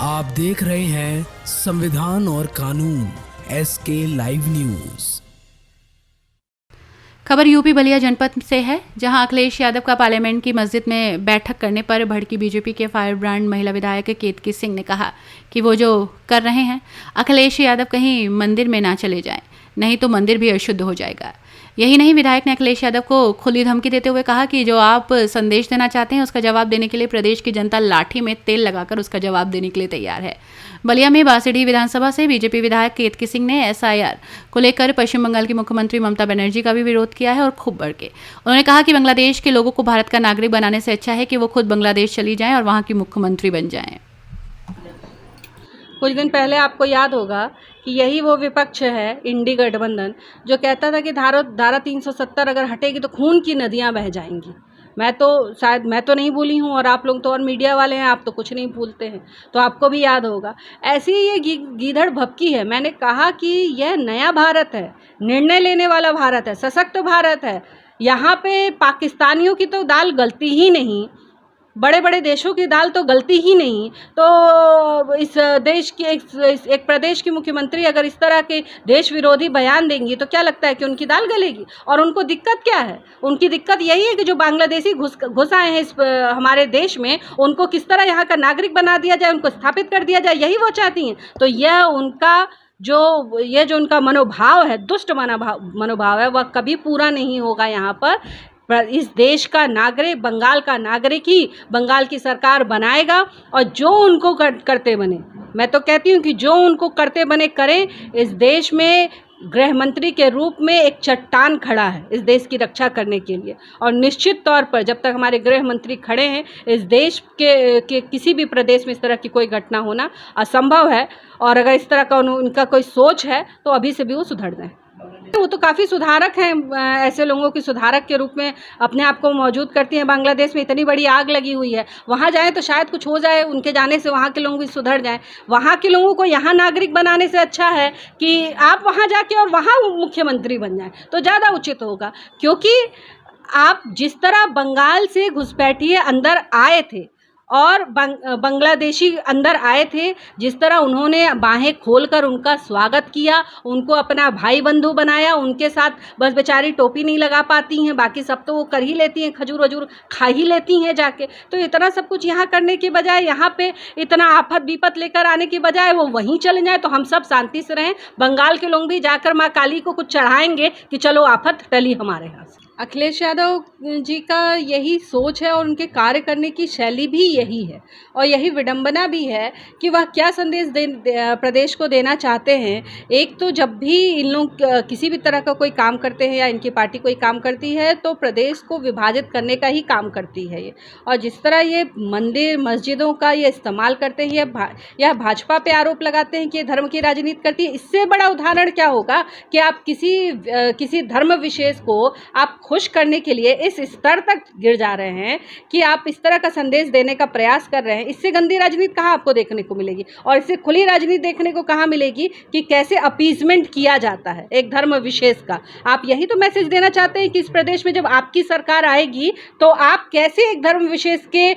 आप देख रहे हैं संविधान और कानून SK लाइव न्यूज। खबर यूपी बलिया जनपद से है, जहां अखिलेश यादव का पार्लियामेंट की मस्जिद में बैठक करने पर भड़की बीजेपी के फायर ब्रांड महिला विधायक केतकी सिंह ने कहा कि वो जो कर रहे हैं, अखिलेश यादव कहीं मंदिर में ना चले जाएं, नहीं तो मंदिर भी अशुद्ध हो जाएगा। यही नहीं, विधायक ने अखिलेश यादव को खुली धमकी देते हुए कहा कि जो आप संदेश देना चाहते हैं उसका जवाब देने के लिए प्रदेश की जनता लाठी में तेल लगाकर उसका जवाब देने के लिए तैयार है। बलिया में बांसडीह विधानसभा से बीजेपी विधायक केतकी सिंह ने SIR को लेकर पश्चिम बंगाल की मुख्यमंत्री ममता बनर्जी का भी विरोध किया है और खूब बढ़ के उन्होंने कहा कि बांग्लादेश के लोगों को भारत का नागरिक बनाने से अच्छा है कि वो खुद बांग्लादेश चली जाएं और वहां की मुख्यमंत्री बन जाएं। कुछ दिन पहले आपको याद होगा कि यही वो विपक्ष है, इंडी गठबंधन, जो कहता था कि धारा 370 अगर हटेगी तो खून की नदियां बह जाएंगी। मैं तो नहीं भूली हूँ, और आप लोग तो और मीडिया वाले हैं, आप तो कुछ नहीं भूलते हैं, तो आपको भी याद होगा। ऐसी ही ये गीदड़ भभकी है। मैंने कहा कि यह नया भारत है, निर्णय लेने वाला भारत है, सशक्त भारत है। यहाँ पे पाकिस्तानियों की तो दाल गलती ही नहीं, बड़े बड़े देशों की दाल तो गलती ही नहीं। तो इस देश की एक प्रदेश की मुख्यमंत्री अगर इस तरह के देश विरोधी बयान देंगी तो क्या लगता है कि उनकी दाल गलेगी? और उनको दिक्कत क्या है? उनकी दिक्कत यही है कि जो बांग्लादेशी घुस आए हैं इस हमारे देश में, उनको किस तरह यहाँ का नागरिक बना दिया जाए, उनको स्थापित कर दिया जाए, यही वो चाहती हैं। तो यह उनका जो उनका मनोभाव है, दुष्ट मनोभाव है, वह कभी पूरा नहीं होगा। यहाँ पर इस देश का नागरिक, बंगाल का नागरिक ही बंगाल की सरकार बनाएगा, और जो उनको करते बने, मैं तो कहती हूँ कि जो उनको करते बने करें। इस देश में गृह मंत्री के रूप में एक चट्टान खड़ा है इस देश की रक्षा करने के लिए, और निश्चित तौर पर जब तक हमारे गृह मंत्री खड़े हैं, इस देश के किसी भी प्रदेश में इस तरह की कोई घटना होना असंभव है। और अगर इस तरह का उनका कोई सोच है तो अभी से भी वो सुधर जाए। वो तो काफ़ी सुधारक हैं, ऐसे लोगों की सुधारक के रूप में अपने आप को मौजूद करती हैं। बांग्लादेश में इतनी बड़ी आग लगी हुई है, वहाँ जाएं तो शायद कुछ हो जाए, उनके जाने से वहाँ के लोग भी सुधर जाएं। वहाँ के लोगों को यहाँ नागरिक बनाने से अच्छा है कि आप वहाँ जाके और वहाँ मुख्यमंत्री बन जाएं, तो ज़्यादा उचित होगा। क्योंकि आप जिस तरह बंगाल से घुसपैठिए अंदर आए थे और बांग्लादेशी अंदर आए थे, जिस तरह उन्होंने बाहें खोलकर उनका स्वागत किया, उनको अपना भाई बंधु बनाया, उनके साथ बस बेचारी टोपी नहीं लगा पाती हैं, बाकी सब तो वो कर ही लेती हैं, खजूर वजूर खा ही लेती हैं जाके। तो इतना सब कुछ यहाँ करने के बजाय, यहाँ पे इतना आफत विपत लेकर आने के बजाय वो वहीं चले जाएँ तो हम सब शांति से रहें। बंगाल के लोग भी जाकर माँ काली को कुछ चढ़ाएंगे कि चलो आफत टली हमारे यहाँ से। अखिलेश यादव जी का यही सोच है और उनके कार्य करने की शैली भी यही है, और यही विडंबना भी है कि वह क्या संदेश प्रदेश को देना चाहते हैं। एक तो जब भी इन लोग किसी भी तरह का कोई काम करते हैं या इनकी पार्टी कोई काम करती है तो प्रदेश को विभाजित करने का ही काम करती है ये। और जिस तरह ये मंदिर मस्जिदों का ये इस्तेमाल करते हैं, या भाजपा पे आरोप लगाते हैं कि ये धर्म की राजनीति करती है, इससे बड़ा उदाहरण क्या होगा कि आप किसी धर्म विशेष को आप खुश करने के लिए इस स्तर तक गिर जा रहे हैं कि आप इस तरह का संदेश देने का प्रयास कर रहे हैं। इससे गंदी राजनीति कहाँ आपको देखने को मिलेगी, और इससे खुली राजनीति देखने को कहाँ मिलेगी कि कैसे अपीजमेंट किया जाता है एक धर्म विशेष का। आप यही तो मैसेज देना चाहते हैं कि इस प्रदेश में जब आपकी सरकार आएगी तो आप कैसे एक धर्म विशेष के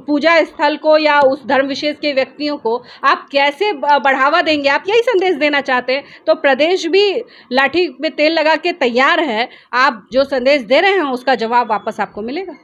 पूजा स्थल को या उस धर्म विशेष के व्यक्तियों को आप कैसे बढ़ावा देंगे, आप यही संदेश देना चाहते हैं। तो प्रदेश भी लाठी में तेल लगा के तैयार है। आप जो संदेश दे रहे हैं उसका जवाब वापस आपको मिलेगा।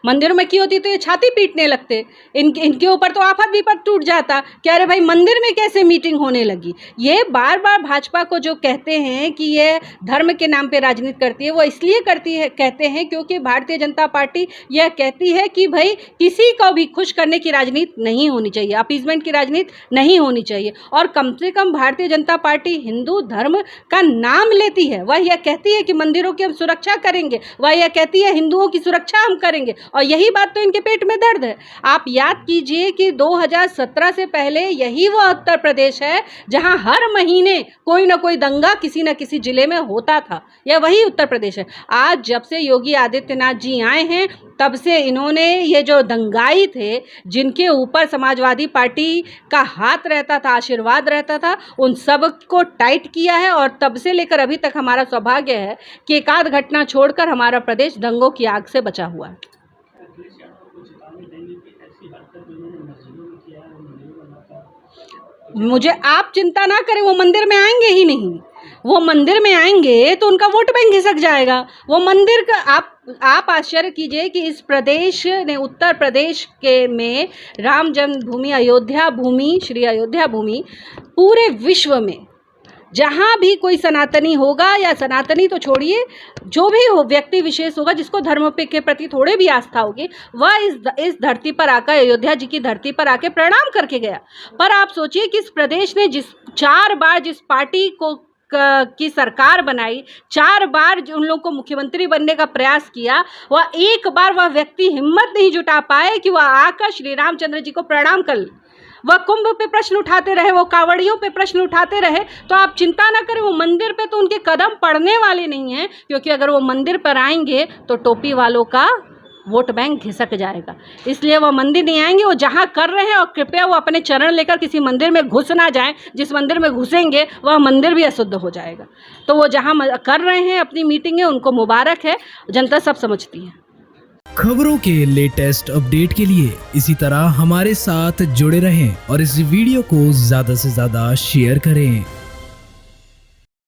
मंदिरों में की होती तो ये छाती पीटने लगते, इनके ऊपर तो आफत विपत टूट जाता कि अरे भाई मंदिर में कैसे मीटिंग होने लगी। ये बार बार भाजपा को जो कहते हैं कि ये धर्म के नाम पे राजनीति करती है, वो इसलिए करती है, कहते हैं क्योंकि भारतीय जनता पार्टी यह कहती है कि भाई किसी को भी खुश करने की राजनीति नहीं होनी चाहिए, अपीजमेंट की राजनीति नहीं होनी चाहिए। और कम से कम भारतीय जनता पार्टी हिंदू धर्म का नाम लेती है, वह यह कहती है कि मंदिरों की हम सुरक्षा करेंगे, वह यह कहती है हिंदुओं की सुरक्षा हम करेंगे, और यही बात तो इनके पेट में दर्द है। आप याद कीजिए कि 2017 से पहले यही वो उत्तर प्रदेश है जहां हर महीने कोई ना कोई दंगा किसी न किसी जिले में होता था, यह वही उत्तर प्रदेश है। आज जब से योगी आदित्यनाथ जी आए हैं तब से इन्होंने ये जो दंगाई थे, जिनके ऊपर समाजवादी पार्टी का हाथ रहता था, आशीर्वाद रहता था, उन सब को टाइट किया है। और तब से लेकर अभी तक हमारा सौभाग्य है कि एक आध घटना छोड़कर हमारा प्रदेश दंगों की आग से बचा हुआ है। मुझे आप चिंता ना करें, वो मंदिर में आएंगे ही नहीं। वो मंदिर में आएंगे तो उनका वोट बैंक खिसक जाएगा। वो मंदिर का आप आश्चर्य कीजिए कि इस प्रदेश ने, उत्तर प्रदेश के में राम जन्मभूमि, अयोध्या भूमि, श्री अयोध्या भूमि, पूरे विश्व में जहाँ भी कोई सनातनी होगा, या सनातनी तो छोड़िए, जो भी हो व्यक्ति विशेष होगा जिसको धर्म पे के प्रति थोड़े भी आस्था होगी, वह इस धरती पर आकर, अयोध्या जी की धरती पर आके प्रणाम करके गया। पर आप सोचिए कि इस प्रदेश ने 4 बार जिस पार्टी को की सरकार बनाई, 4 बार उन लोगों को मुख्यमंत्री बनने का प्रयास किया, वह एक बार वह व्यक्ति हिम्मत नहीं जुटा पाए कि वह आकर श्री रामचंद्र जी को प्रणाम कर ले। वह कुंभ पे प्रश्न उठाते रहे, वो कांवड़ियों पे प्रश्न उठाते रहे। तो आप चिंता ना करें, वो मंदिर पे तो उनके कदम पड़ने वाले नहीं हैं, क्योंकि अगर वो मंदिर पर आएंगे तो टोपी वालों का वोट बैंक घिसक जाएगा। इसलिए वो मंदिर नहीं आएंगे। वो जहाँ कर रहे हैं, और कृपया वो अपने चरण लेकर किसी मंदिर में घुस ना जाएं। जिस मंदिर में घुसेंगे वह मंदिर भी अशुद्ध हो जाएगा। तो वो जहाँ कर रहे हैं अपनी मीटिंगें, उनको मुबारक है, जनता सब समझती है। खबरों के लेटेस्ट अपडेट के लिए इसी तरह हमारे साथ जुड़े रहें और इस वीडियो को ज्यादा से ज्यादा शेयर करें।